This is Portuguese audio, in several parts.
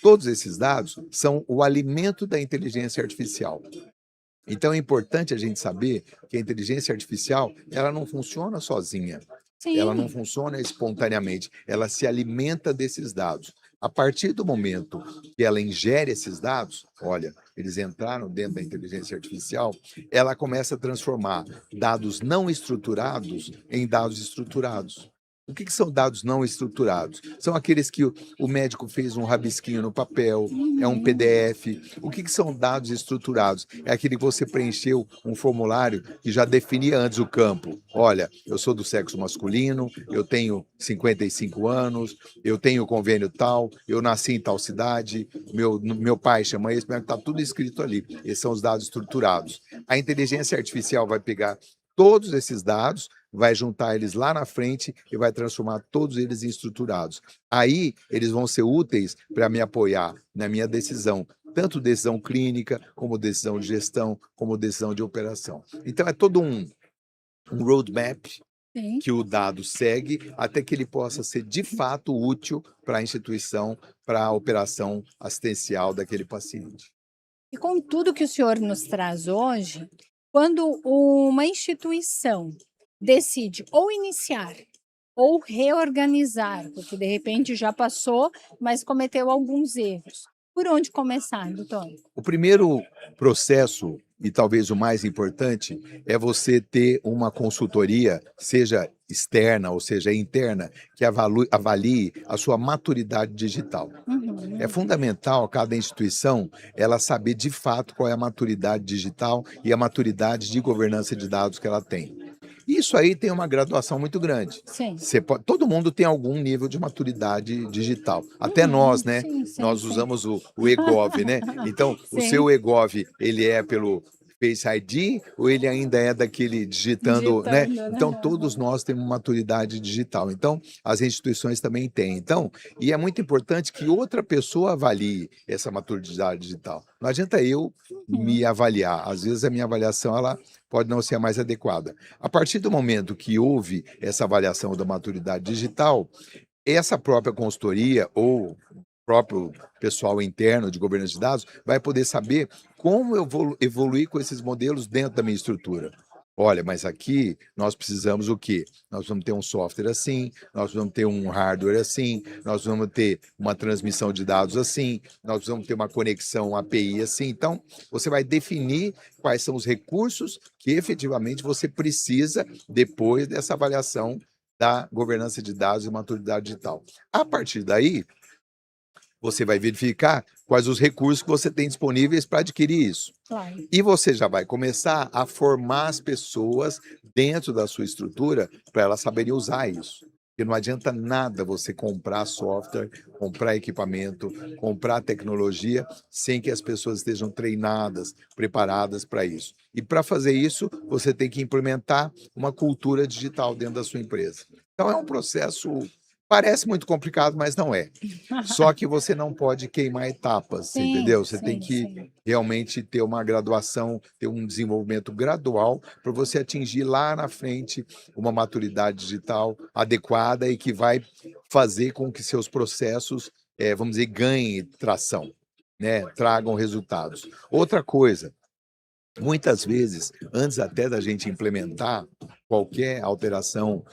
Todos esses dados são o alimento da inteligência artificial. Então é importante a gente saber que a inteligência artificial, ela não funciona sozinha, ela não Sim. funciona espontaneamente, ela se alimenta desses dados. A partir do momento que ela ingere esses dados, olha, eles entraram dentro da inteligência artificial, ela começa a transformar dados não estruturados em dados estruturados. O que são dados não estruturados? São aqueles que o médico fez um rabisquinho no papel, é um Uhum. PDF. O que são dados estruturados? É aquele que você preencheu um formulário que já definia antes o campo. Olha, eu sou do sexo masculino, eu tenho 55 anos, eu tenho convênio tal, eu nasci em tal cidade, meu pai chama isso, está tudo escrito ali. Esses são os dados estruturados. A inteligência artificial vai pegar todos esses dados, vai juntar eles lá na frente e vai transformar todos eles em estruturados. Aí, eles vão ser úteis para me apoiar na minha decisão, tanto decisão clínica, como decisão de gestão, como decisão de operação. Então é todo um roadmap Sim. que o dado segue até que ele possa ser de fato útil para a instituição, para a operação assistencial daquele paciente. E com tudo que o senhor nos traz hoje, quando uma instituição decide ou iniciar ou reorganizar, porque de repente já passou, mas cometeu alguns erros, por onde começar, doutor? O primeiro processo, e talvez o mais importante, é você ter uma consultoria, seja externa ou seja interna, que avalie a sua maturidade digital. É Uhum. fundamental cada instituição ela saber de fato qual é a maturidade digital e a maturidade de governança de dados que ela tem. Isso aí tem uma graduação muito grande. Sim. Todo mundo tem algum nível de maturidade digital. Até nós, Uhum. né? Sim, sim, Nós sim. usamos o eGov, né? Então, o Sim, seu eGov, ele é pelo Face ID ou ele ainda é daquele digitando, né? digitando, né? Então, todos nós temos maturidade digital. Então, as instituições também têm. Então, e é muito importante que outra pessoa avalie essa maturidade digital. Não adianta eu Uhum. me avaliar. Às vezes a minha avaliação ela pode não ser a mais adequada. A partir do momento que houve essa avaliação da maturidade digital, essa própria consultoria ou próprio pessoal interno de governança de dados vai poder saber como eu vou evoluir com esses modelos dentro da minha estrutura. Olha, mas aqui nós precisamos o quê? Nós vamos ter um software assim, nós vamos ter um hardware assim, nós vamos ter uma transmissão de dados assim, nós vamos ter uma conexão API assim. Então, você vai definir quais são os recursos que efetivamente você precisa depois dessa avaliação da governança de dados e maturidade digital. A partir daí, você vai verificar quais os recursos que você tem disponíveis para adquirir isso. Claro. E você já vai começar a formar as pessoas dentro da sua estrutura para elas saberem usar isso. Porque não adianta nada você comprar software, comprar equipamento, comprar tecnologia, sem que as pessoas estejam treinadas, preparadas para isso. E para fazer isso, você tem que implementar uma cultura digital dentro da sua empresa. Então é um processo, parece muito complicado, mas não é. Só que você não pode queimar etapas, você Sim, entendeu? Você tem sim, que sim. realmente ter uma graduação, ter um desenvolvimento gradual para você atingir lá na frente uma maturidade digital adequada e que vai fazer com que seus processos, vamos dizer, ganhem tração, né? Tragam resultados. Outra coisa, muitas vezes, antes até da gente implementar qualquer alteração,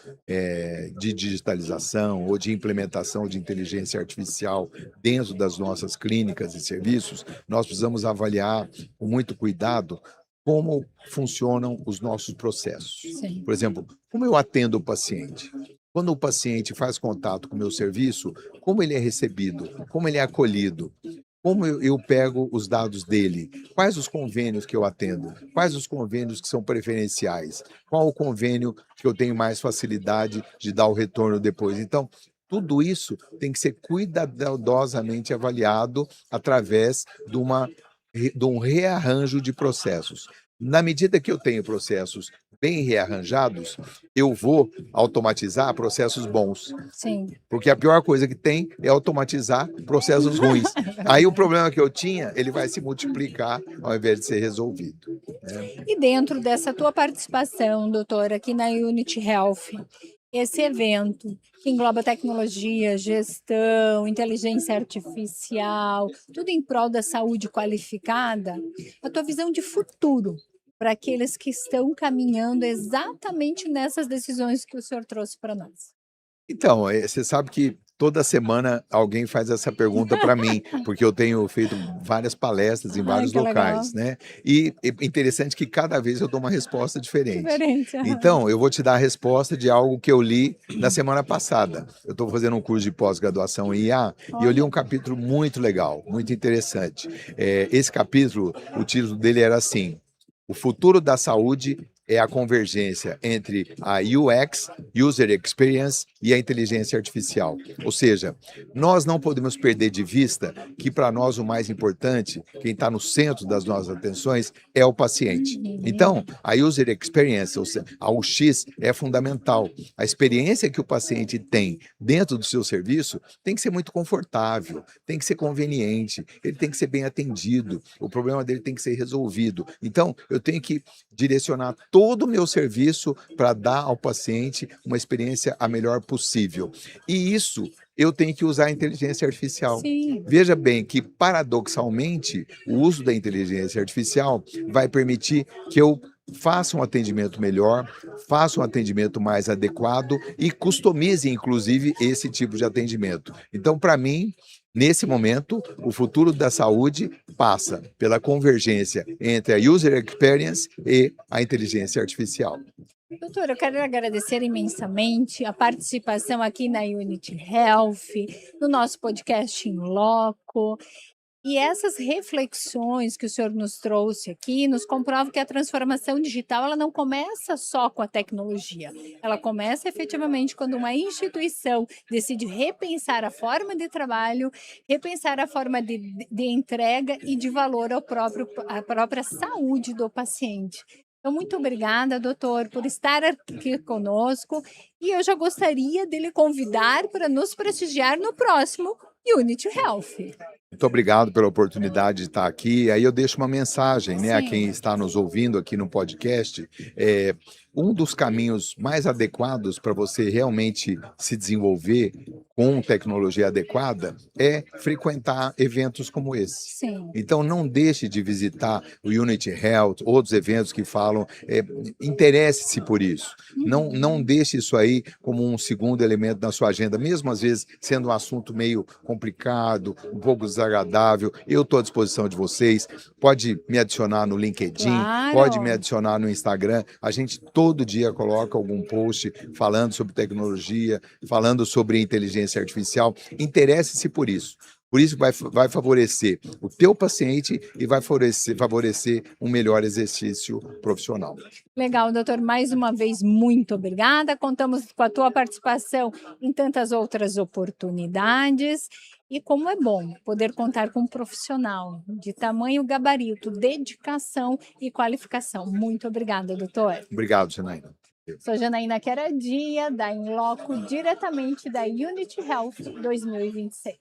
de digitalização ou de implementação de inteligência artificial dentro das nossas clínicas e serviços, nós precisamos avaliar com muito cuidado como funcionam os nossos processos. Sim. Por exemplo, como eu atendo o paciente? Quando o paciente faz contato com o meu serviço, como ele é recebido? Como ele é acolhido? Como eu pego os dados dele? Quais os convênios que eu atendo? Quais os convênios que são preferenciais? Qual o convênio que eu tenho mais facilidade de dar o retorno depois? Então, tudo isso tem que ser cuidadosamente avaliado através de um rearranjo de processos. Na medida que eu tenho processos bem rearranjados, eu vou automatizar processos bons. Sim. Porque a pior coisa que tem é automatizar processos ruins. Aí o problema que eu tinha, ele vai se multiplicar ao invés de ser resolvido, né. E dentro dessa tua participação, doutor, aqui na Unity Health, esse evento, que engloba tecnologia, gestão, inteligência artificial, tudo em prol da saúde qualificada, a tua visão de futuro para aqueles que estão caminhando exatamente nessas decisões que o senhor trouxe para nós. Então, você sabe que toda semana alguém faz essa pergunta para mim, porque eu tenho feito várias palestras em Ai, vários que legal. locais, né. E é interessante que cada vez eu dou uma resposta diferente. Diferente. Aham. Então, eu vou te dar a resposta de algo que eu li na semana passada. Eu estou fazendo um curso de pós-graduação em IA e eu li Olha, um capítulo muito legal, muito interessante. Esse capítulo, o título dele era assim: "O futuro da saúde é a convergência entre a UX, User Experience, e a inteligência artificial". Ou seja, nós não podemos perder de vista que para nós o mais importante, quem está no centro das nossas atenções, é o paciente. uhum. Então, a User Experience, ou seja, a UX, é fundamental. A experiência que o paciente tem dentro do seu serviço tem que ser muito confortável, tem que ser conveniente, ele tem que ser bem atendido, o problema dele tem que ser resolvido. Então, eu tenho que direcionar todo o meu serviço para dar ao paciente uma experiência a melhor possível. E isso eu tenho que usar a inteligência artificial. Sim. Veja bem que, paradoxalmente, o uso da inteligência artificial vai permitir que eu faça um atendimento melhor, faça um atendimento mais adequado e customize, inclusive, esse tipo de atendimento. Então, para mim, nesse momento, o futuro da saúde passa pela convergência entre a user experience e a inteligência artificial. Doutor, eu quero agradecer imensamente a participação aqui na Unity Health, no nosso podcast em loco. E essas reflexões que o senhor nos trouxe aqui nos comprovam que a transformação digital ela não começa só com a tecnologia. Ela começa efetivamente quando uma instituição decide repensar a forma de trabalho, repensar a forma de entrega e de valor ao próprio, à própria saúde do paciente. Então, muito obrigada, doutor, por estar aqui conosco. E eu já gostaria de lhe convidar para nos prestigiar no próximo Unity Health. Muito obrigado pela oportunidade de estar aqui. Aí eu deixo uma mensagem, né, a quem Sim, está nos ouvindo aqui no podcast. Um dos caminhos mais adequados para você realmente se desenvolver com tecnologia adequada é frequentar eventos como esse. sim. Então, não deixe de visitar o Unity Health, outros eventos que falam, interesse-se por isso. Não Uhum. deixe isso aí como um segundo elemento na sua agenda, mesmo às vezes sendo um assunto meio complicado, um pouco desagradável. Eu estou à disposição de vocês. Pode me adicionar no LinkedIn, pode me Claro. adicionar no Instagram. A gente todo dia coloca algum post falando sobre tecnologia, falando sobre inteligência artificial. Interesse-se por isso. Por isso vai favorecer o teu paciente e vai favorecer um melhor exercício profissional. Legal, doutor. Mais uma vez, muito obrigada. Contamos com a tua participação em tantas outras oportunidades. E como é bom poder contar com um profissional de tamanho gabarito, dedicação e qualificação. Muito obrigada, doutor. Obrigado, Janaína. Sou Janaína Queradia, da Inloco, diretamente da Unity Health 2026.